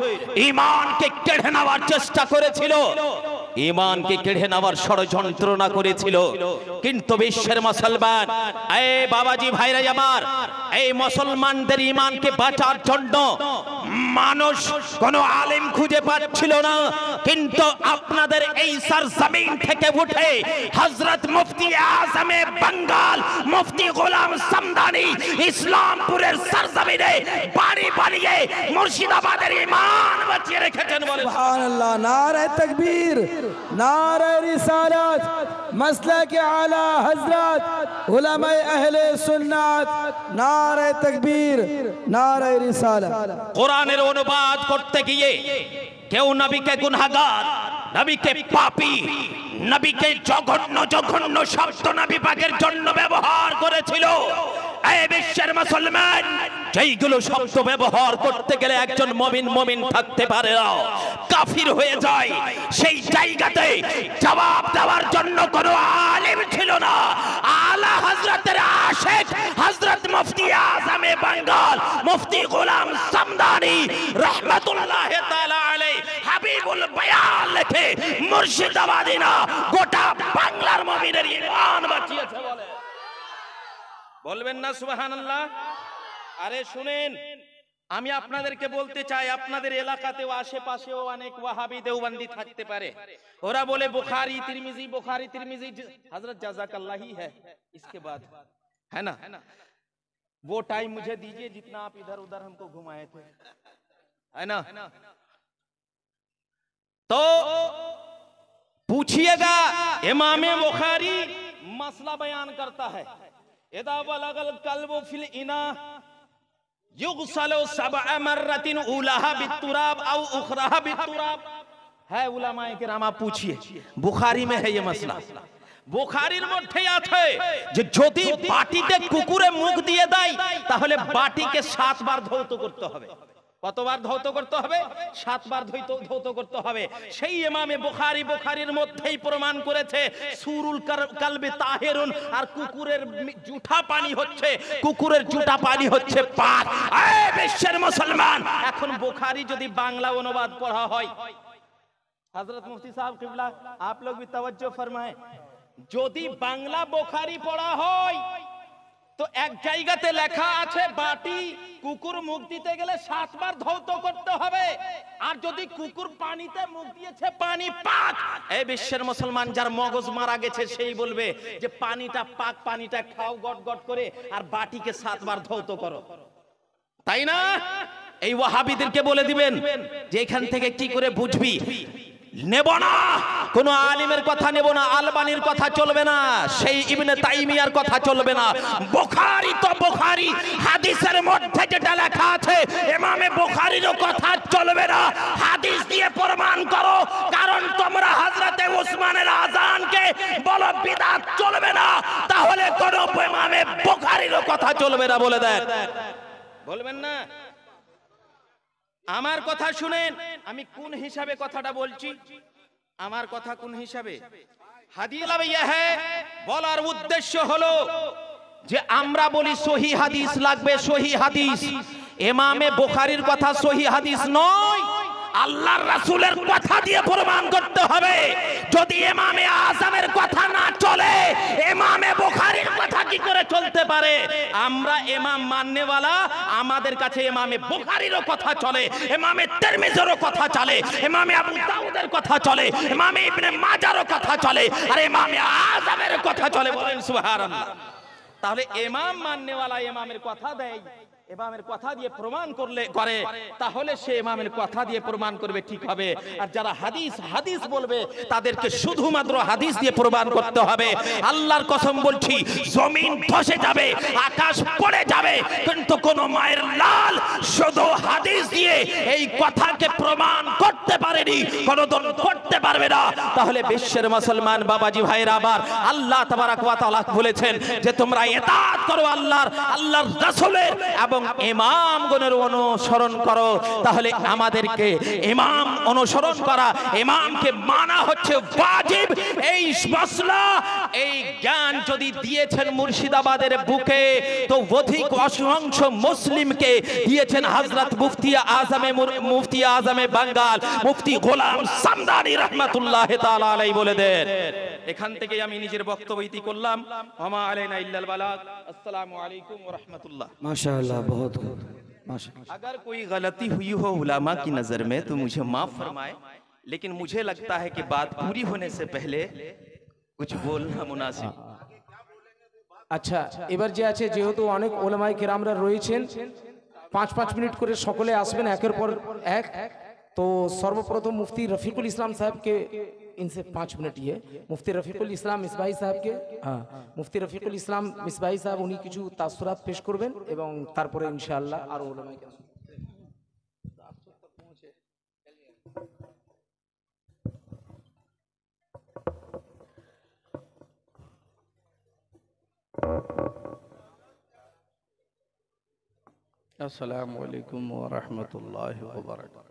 ঈমানকে কেড়ে নেওয়ার চেষ্টা করেছিল, ঈমানকে কেড়ে নেওয়ার ষড়যন্ত্রণা করেছিল। কিন্তু বিশ্বের মুসলমান, এই বাবাজি ভাইরা আমার, এই মুসলমানদের ঈমানকে বাঁচার জন্য মানুষ কোন আলেম খুঁজে পাচ্ছিল না, কিন্তু আপনাদের এই সরজমিন থেকে উঠে হযরত মুফতি আজমে বাঙ্গাল মুফতি গোলাম সামদানি ইসলামপুরের সরজমিনে বাড়ি বানিয়ে মুর্শিদাবাদের ঈমান বাঁচিয়ে রেখেছেন বলে সুবহানাল্লাহ। নারে তাকবীর, নারে রিসালাত, মাসলাক আলা হযরত উলামায়ে আহলে সুন্নাত, নারে তাকবীর, নারে রিসালাত। কোরআনের অনুবাদ করতে গিয়ে কেউ নবীকে গুনাহগার, নবীকে পাপী, নবীকে জঘন্য জঘন্য শব্দ নবী পাকের জন্য ব্যবহার করেছিল। এই বিশ্বের মুসলমান, যেইগুলো শব্দ ব্যবহার করতে গেলে একজন মুমিন থাকতে পারে না, কাফির হয়ে যায়, সেই জায়গাতে জবাব দেওয়ার জন্য কোনো আলেম ছিল না। আলা হযরতের আশিক হযরত মুফতি আজমে বাঙ্গাল মুফতি গোলাম সামদানি রাহমাতুল্লাহ তাআলা আলাইহি হাবিবুল বায়ান লিখে মুর্শিদাবাদী না গোটা বাংলার মুমিনের ঈমান বাঁচিয়েছে বলে। বলবেন না সুবহানাল্লাহ? আরে শুনেন, আমি আপনাদেরকে বলতে চাই, আপনাদের এলাকাতেও আশেপাশেও অনেক ওয়াহাবি দেওবন্দি থাকতে পারে, ওরা বলে বুখারী তিরমিজি, বুখারী তিরমিজি हजरत जज़ाकल्लाह ही है, इसके बाद है ना, वो टाइम मुझे दीजिए जितना आप इधर उधर हमको घुमाए थे, है ना। तो पूछिएगा, इमाम बुखारी मसला बयान करता है, इदा बलगल कल्बु फिल इना युगसलो सबअ मर्रतिन उलाहा बितुराब औ उखराहा बितुराब। है उलामाए किराम, आप पूछिए, बुखारी में है ये मसला। বুখারীর মধ্যে আছে যে যদি বাটিতে কুকুরে মুখ দিয়ে দেয় তাহলে বাটিকে 7 বার ধৌত করতে হবে। কতবার ধৌত করতে হবে? 7 বার ধৌত করতে হবে। সেই ইমামে বুখারী বুখারীর মধ্যেই প্রমাণ করেছে সুরুল কালবে তাহেরুন, আর কুকুরের জুঠা পানি হচ্ছে, কুকুরের জুঠা পানি হচ্ছে পাক। এই বিশ্বের মুসলমান, এখন বুখারী যদি বাংলা অনুবাদ পড়া হয়, হযরত মুফতি সাহেব কিবলা आप लोग भी तवज्जो फरमाएं, যদি বাংলা বুখারী পড়া হয় তো এক জায়গাতে লেখা আছে বাটি কুকুর মুখ দিতে গেলে 7 বার ধৌত করতে হবে, আর যদি কুকুর পানিতে মুখ দিয়েছে পানি পাক। এই বিশ্বের মুসলমান যার মগজ মারা গেছে সেই বলবে যে পানিটা পাক, পানিটা খাও গট গট করে, আর বাটিকে 7 বার ধৌত করো, তাই না? এই ওয়াহাবিদেরকে বলে দিবেন যে এখান থেকে কি করে বুঝবি। নেব না, কোন আলিমের কথা নেব না, আলবানির কথা চলবে না, সেই ইবনে তাইমিয়ার কথা চলবে না। বুখারী তো বুখারী, হাদিসের মধ্যে যেটা লেখা আছে ইমামে বুখারীর কথা চলবে না। হাদিস দিয়ে প্রমাণ করো, কারণ তোমরা হযরতে উসমান মুসলমানের আজানকে বলো বিদআত চলবে না, তাহলে কোন ইমামে বুখারীরও কথা চলবে না বলে দেন। বলবেন না? আমার কথা শুনেন, আমি কোন হিসাবে কথাটা বলছি, আমার কথা কোন হিসাবে হাদিস বলার উদ্দেশ্য হলো যে আমরা বলি সহিহ হাদিস লাগবে, সহিহ হাদিস। ইমামে বুখারীর কথা সহিহ হাদিস নয়, আল্লাহর রাসূলের কথা দিয়ে প্রমাণ করতে হবে। যদি ইমামে আযমের কথা না চলে, ইমামে বুখারীর কথা কি করে চলতে পারে? আমরা ইমাম মাননেওয়ালা, আমাদের কাছে ইমামে বুখারীরও কথা চলে, ইমামে তিরমিজিরও কথা চলে, ইমামে আবু দাউদের কথা চলে, ইমামে ইবনে মাজাহরও কথা চলে, আর ইমামে আযমের কথা চলে। বলেন সুবহানাল্লাহ। তাহলে ইমাম মাননেওয়ালা ইমামের কথা দেয়, ইমামের কথা দিয়ে প্রমাণ করে, তাহলে সে ইমামের কথা দিয়ে প্রমাণ করবে, ঠিক হবে। আর যারা হাদিস বলবে, তাদেরকে শুধুমাত্র হাদিস দিয়ে প্রমাণ করতে হবে। আল্লাহর কসম বলছি, জমিন ধসে যাবে, আকাশ পড়ে যাবে, কিন্তু কোন মায়ের লাল শুধু হাদিস দিয়ে এই কথাকে প্রমাণ করতে পারেনি, কোনদিন করতে পারবে না। তাহলে বিশ্বের মুসলমান বাবাজি ভাইরা, আবার আল্লাহ তাবারক ওয়া তাআলা বলেছেন যে তোমরা ইতাআত করো আল্লাহর রাসূলের এবং ইমামগণের অনুসরণ করো। তাহলে আমাদেরকে ইমাম অনুসরণ করা, ইমামকে মানা হচ্ছে ওয়াজিব। এই মাসলা, এই জ্ঞান যদি দিয়েছেন মুর্শিদাবাদের বুকে, তো অধিক অসংখ্য মুসলিমকে দিয়েছেন হযরত মুফতি আজমে বাঙ্গাল মুফতি গোলাম সামদানি রাহমাতুল্লাহি তাআলা আলাইহি বলে দেন। এখান থেকে আমি নিজের বক্তব্য ইতি করলাম। ওমা আলাইনা ইল্লাল বালাগ। আসসালামু আলাইকুম ওয়া রাহমাতুল্লাহ। माशाअल्लाह, बहुत खूब, माशाअल्लाह। अगर कोई गलती हुई हो उलमा की नजर में तो मुझे माफ फरमाए, लेकिन मुझे लगता है कि बात पूरी होने से पहले कुछ बोलना मुनासिब। আচ্ছা, এবার যে আছে, যেহেতু অনেক ওলামায়ে কেরামরা রয়েছেন, 5-5 মিনিট করে সকলে আসবেন একের পর এক। तो सर्वप्रथम मुफ्ती रफीकुल इस्लाम साहब के, इनसे 5 मिनट ये मुफ्ती रफीकुल इस्लाम मिसबाही साहब के, हाँ, मुफ्ती रफीकुल इस्लाम मिसबाही साहब उन्हीं কিছু তাসসুরাত পেশ করবেন এবং তারপরে ইনশাআল্লাহ আর ওলামায়ে কেরাম। अस्सलामु अलैकुम व रहमतुल्लाहि व बरकातुहू।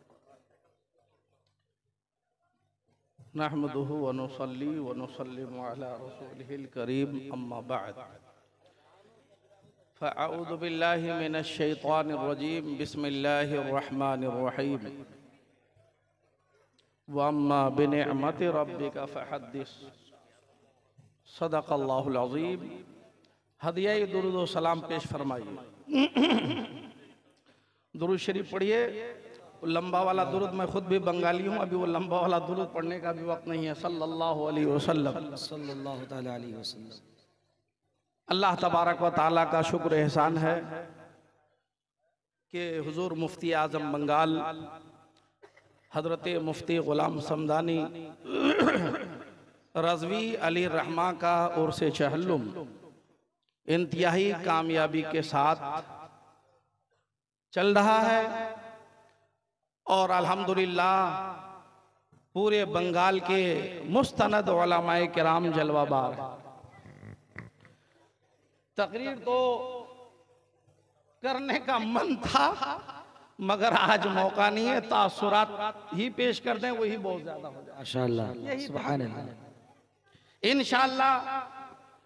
नहमदुहु व नुसल्ली व नुसल्लिमु अला रसूलिहिल करीम, अम्मा बअद। फ़अऊज़ु बिल्लाहि मिनश शैतानिर रजीम, बिस्मिल्लाहिर रहमानिर रहीम। व अम्मा बिनिअमति रब्बिका फ़हद्दिस। सदक़ल्लाहुल अज़ीम। हदिया दुरूद व सलाम पेश फरमाइए। दुरूद शरीफ पढ़िए। लंबा वाला दुरूद, मैं खुद भी बंगाली हूँ, अभी वो लंबा वाला दुरूद पढ़ने का भी वक्त नहीं है। सल्लल्लाहु अलैहि वसल्लम, सल्लल्लाहु ताला अलैहि वसल्लम। अल्लाह तबारक व ताला का शुक्र एहसान है कि हुजूर मुफ्ती आज़म बंगाल हजरत मुफ्ती गुलाम समदानी रज़वी अली रहमा का उर्स चहल्लुम इंतहाई कामयाबी के साथ चल रहा है, और अल्हम्दुलिल्लाह पूरे बंगाल के मुस्तनद उलमाए किराम जलवाबार। तकरीर तो करने का मन था, मगर आज मौका नहीं है, तासुरात ही पेश कर दें, वही बहुत ज्यादा हो जाए। माशाअल्लाह, सुभान अल्लाह। इंशाअल्लाह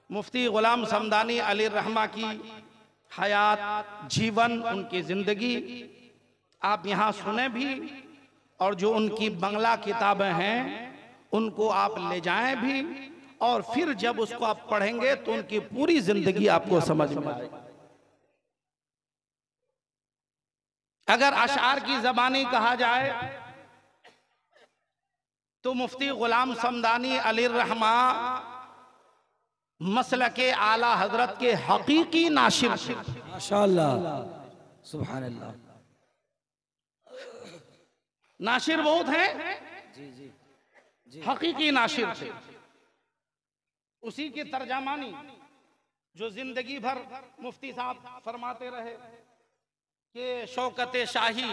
मुफ्ती गुलाम समदानी अली रहमा की हयात, जीवन, उनकी जिंदगी आप यहाँ सुने भी, और जो उनकी बंगला किताबें हैं उनको आप ले जाएं भी, और फिर जब उसको आप पढ़ेंगे तो उनकी पूरी जिंदगी आपको समझ में आएगी। अगर अशार की जबानी कहा जाए तो मुफ्ती गुलाम समदानी अली रहमा मसलके आला हजरत के हकीकी नाशिर थे। माशाअल्लाह, सुभान अल्लाह। नाशिर बहुत हैं, हकीकी नाशिर थे। उसी की तर्जमानी जो जिंदगी भर मुफ्ती साहब फरमाते रहे कि शौकत शाही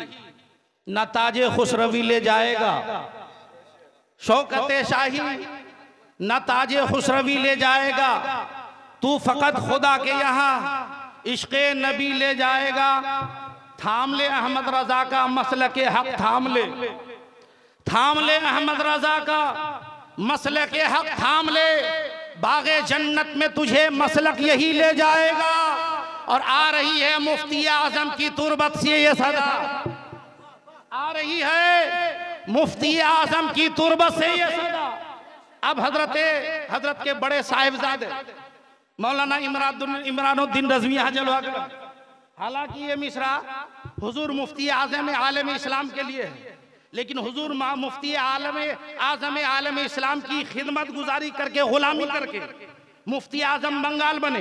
न ताजे खुसरवी ले जाएगा, शौकत शाही न ताजे खुसरवी ले जाएगा, तू फकत खुदा के यहाँ इश्क़े नबी ले जाएगा। थाम ले अहमद रजा का मसलके हक, थाम ले अहमद रजा का मसलके हक, थाम ले बागे जन्नत में तुझे मसलक यही ले जाएगा। और आ रही है मुफ्ती आजम की तुरबत से ये सदा, आ रही है मुफ्ती आजम की तुरबत से ये सदा। अब हजरत के बड़े साहिबजादे मौलाना इमरानुद्दीन रज़वी यहाँ जलवा कर, हालांकि ये मिसरा हुजूर मुफ्ती आज़म आलम इस्लाम के लिए है, लेकिन हुजूर मुफ्ती आज़म आलम इस्लाम की खिदमत गुजारी करके, गुलामी करके मुफ्ती आज़म बंगाल बने।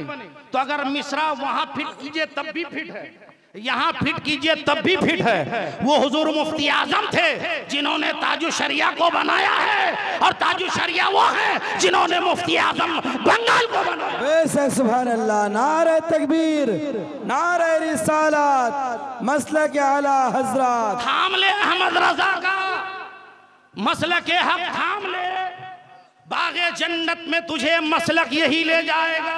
तो अगर मिसरा वहां फिट कीजिए तब भी फिट है, यहाँ फिट कीजिए तब भी फिट है। वो हुजूर मुफ्ती आजम थे जिन्होंने ताजु शरिया को बनाया है, और ताजु शरिया वो हैं जिन्होंने मुफ्ती आजम बंगाल को बनाया। बेशक सुभान अल्लाह, नारे तकबीर, नारे रिसालत, मसलक आला हजरत। थाम ले अहमद रजा का मसलक हक, थाम ले बागे जन्नत में तुझे मसलक यही ले जाएगा।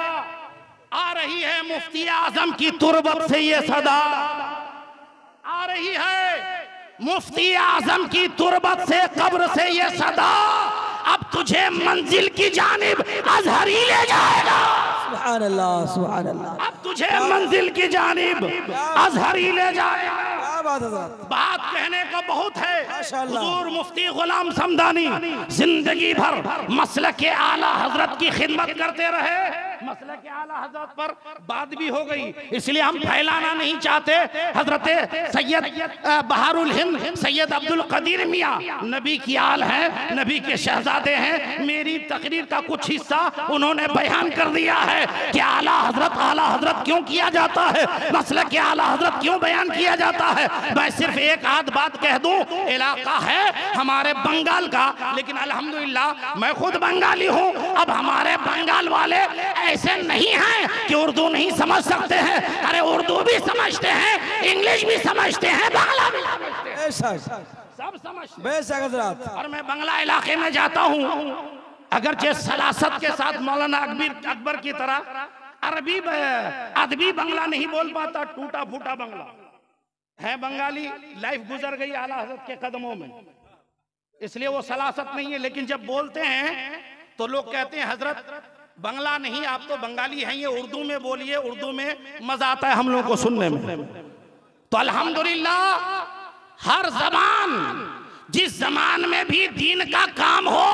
आ रही है मुफ्ती आजम की तुरबत से ये सदा, आ रही है मुफ्ती आजम की तुरबत से, कब्र से ये सदा। अब तुझे मंजिल की जानिब अजहर ही ले जाएगा। सुभान अल्लाह, सुभान अल्लाह। अब तुझे मंजिल की जानिब अजहर ही ले जाएगा। बात कहने का बहुत है। हुजूर मुफ्ती गुलाम समदानी जिंदगी भर मसलक आला हजरत की खिदमत करते रहे। मसलक आला हजरत पर बात भी हो गई, इसलिए हम फैलाना नहीं चाहते। हजरत सैयद बहारुल हिंद सैयद अब्दुल कदीर मियाँ नबी की आल हैं, नबी के शहजादे हैं। मेरी तकरीर का कुछ हिस्सा उन्होंने बयान कर दिया है कि आला हजरत क्यों किया जाता है, मसलक आला हजरत क्यों बयान किया जाता है। मैं सिर्फ एक आध बात कह दूं, इलाका है हमारे बंगाल का, लेकिन अल्हम्दुलिल्लाह मैं खुद बंगाली हूं। अब हमारे बंगाल वाले ऐसे नहीं हैं कि उर्दू नहीं समझ सकते हैं। अरे उर्दू भी समझते हैं, इंग्लिश भी समझते हैं, बांग्ला भी समझते हैं, सब समझते हैं। और मैं बांग्ला इलाके में जाता हूँ, अगरचे सलासत के साथ मौलाना अकबर की तरह अदबी बांग्ला नहीं बोल पाता, टूटा फूटा बांग्ला है। बंगाली लाइफ गुजर गई आला हजरत के कदमों में, इसलिए वो सलासत नहीं है। लेकिन जब बोलते हैं तो लोग कहते हैं हजरत बांग्ला नहीं, आप तो बंगाली हैं, ये उर्दू में बोलिए, उर्दू में मजा आता है हम लोगों को सुनने में। तो अल्हम्दुलिल्लाह हर जबान, जिस जबान में भी दीन का काम हो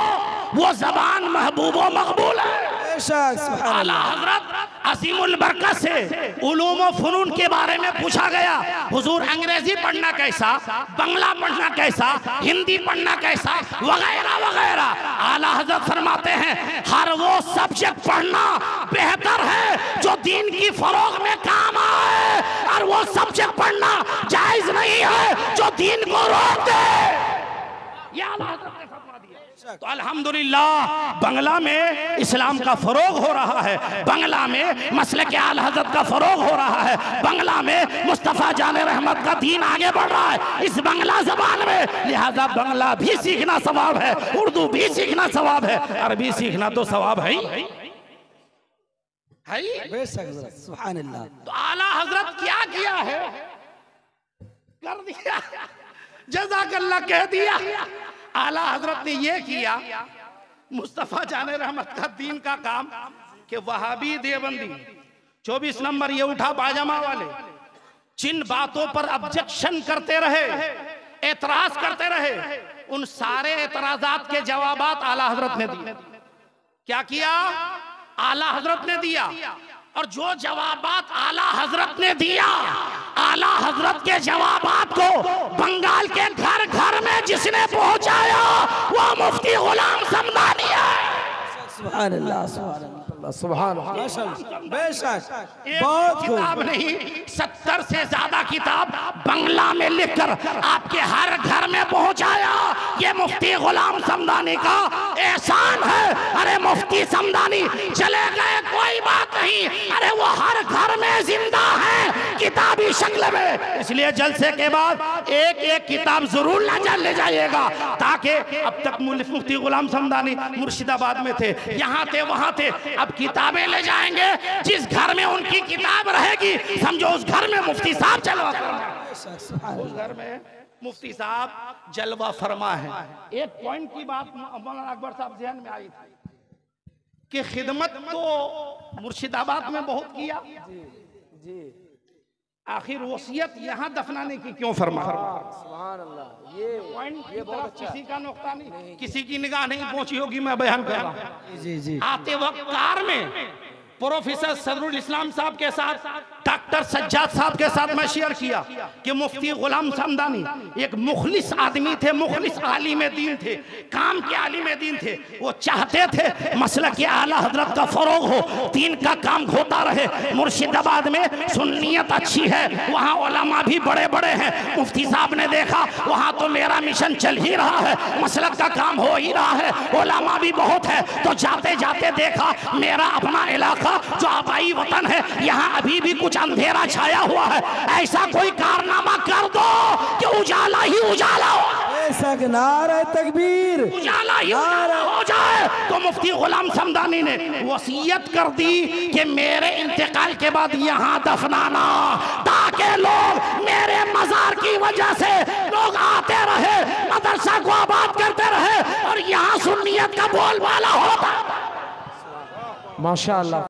वो जबान महबूब व मकबूल है। आला हजरत असीमुल बरकत से उलूम व फनून के बारे में पूछा गया, हुजूर अंग्रेजी पढ़ना कैसा, बांग्ला पढ़ना कैसा, हिंदी पढ़ना कैसा, वगैरह वगैरह। आला हजरत फरमाते हैं हर वो सब्जेक्ट पढ़ना बेहतर है जो दीन की फरोग में काम आए, और वो सब्जेक्ट पढ़ना जायज नहीं है जो दीन को रोक दे। ये आला हजरत ने फरमा दिया। तो अल्हम्दुलिल्लाह बांग्ला में इस्लाम का फरोग हो रहा है, बांग्ला में मसलक आला हजरत का फरोग हो रहा है, बांग्ला में मुस्तफ़ा जाने रहमत का दीन आगे बढ़ रहा है इस बांग्ला जबान में। लिहाजा बांग्ला भी सीखना सवाब है, उर्दू भी सीखना सवाब है, अरबी सीखना तो सवाब है ही। सुभान अल्लाह। तो आला हजरत क्या किया है, कर दिया, जज़ाकल्लाह कह दिया। आला हजरत ने ये किया, मुस्तफ़ा जाने रहमत का दीन का काम, कि वहाबी देवबंदी 24 नंबर ये उठा पायजामा वाले जिन बातों पर ऑब्जेक्शन करते रहे, एतराज करते रहे, उन सारे एतराजात के जवाबात आला हजरत ने दिए। क्या किया, आला हजरत ने दिया। और जो जवाबात आला हजरत ने दिया, आला हजरत के जवाबात को बंगाल के घर घर में जिसने पहुंचाया वो मुफ्ती गुलाम समदानी है। सुभान अल्लाह, सुभान अल्लाह, सुभान अल्लाह। बेशक बहुत किताब नहीं, 70 से ज्यादा किताब बंगला में लिखकर आपके हर घर में पहुंचाया ये मुफ्ती गुलाम समदानी का एहसान है। अरे मुफ्ती समदानी चले गए कोई बात नहीं, अरे वो हर घर में जिंदा है किताबी शक्ल में। इसलिए जलसे के बाद एक एक किताब जरूर ले जाइएगा, ताकि अब तक मुफ्ती गुलाम समदानी मुर्शिदाबाद में थे, यहाँ थे, वहाँ थे, अब किताबें ले जाएंगे। जिस घर में उनकी किताब रहेगी समझो उस घर में मुफ्ती साहब जलवा फरमा, उस घर में मुफ्ती साहब जलवा फरमा है। एक पॉइंट की बात मौलाना अकबर साहब ध्यान में आई थी कि खिदमत तो मुर्शिदाबाद में बहुत किया, आखिर वसीयत यहाँ दफनाने की क्यों फरमा? ये पॉइंट किसी का नुक्ता नहीं, किसी की निगाह नहीं पहुंची होगी, मैं बयान कर रहा हूँ। आते वक्त कार में प्रोफेसर सदरुल इस्लाम साहब के साथ, डॉक्टर सज्जाद साहब के साथ मैं शेयर किया कि मुफ्ती गुलाम समदानी एक मुखलिस आदमी थे, मुखलिस आलिम दीन थे, काम के आलिम दीन थे। वो चाहते थे मसलक के आला हजरत का फरोग हो, दीन का काम होता रहे। मुर्शिदाबाद में सुन्नियत अच्छी है, वहाँ उलमा भी बड़े बड़े हैं। मुफ्ती साहब ने देखा वहाँ तो मेरा मिशन चल ही रहा है, मसलक का काम हो ही रहा है, उलमा भी बहुत है। तो जाते जाते देखा मेरा अपना इलाका जो आबाई वतन है, यहाँ अभी भी कुछ अंधेरा छाया हुआ है, ऐसा कोई कारनामा कर दो कि उजाला ही उजाला हो, ऐसा कि नारे तकबीर, उजाला ही उजाला हो जाए। तो मुफ्ती गुलाम समदानी ने वसीयत कर दी कि मेरे इंतकाल के बाद यहाँ दफनाना, ताकि लोग मेरे मजार की वजह से लोग आते रहे, मदरसा को आबाद करते रहे और यहाँ सुन्नियत का बोलबाला होता। माशाअल्लाह।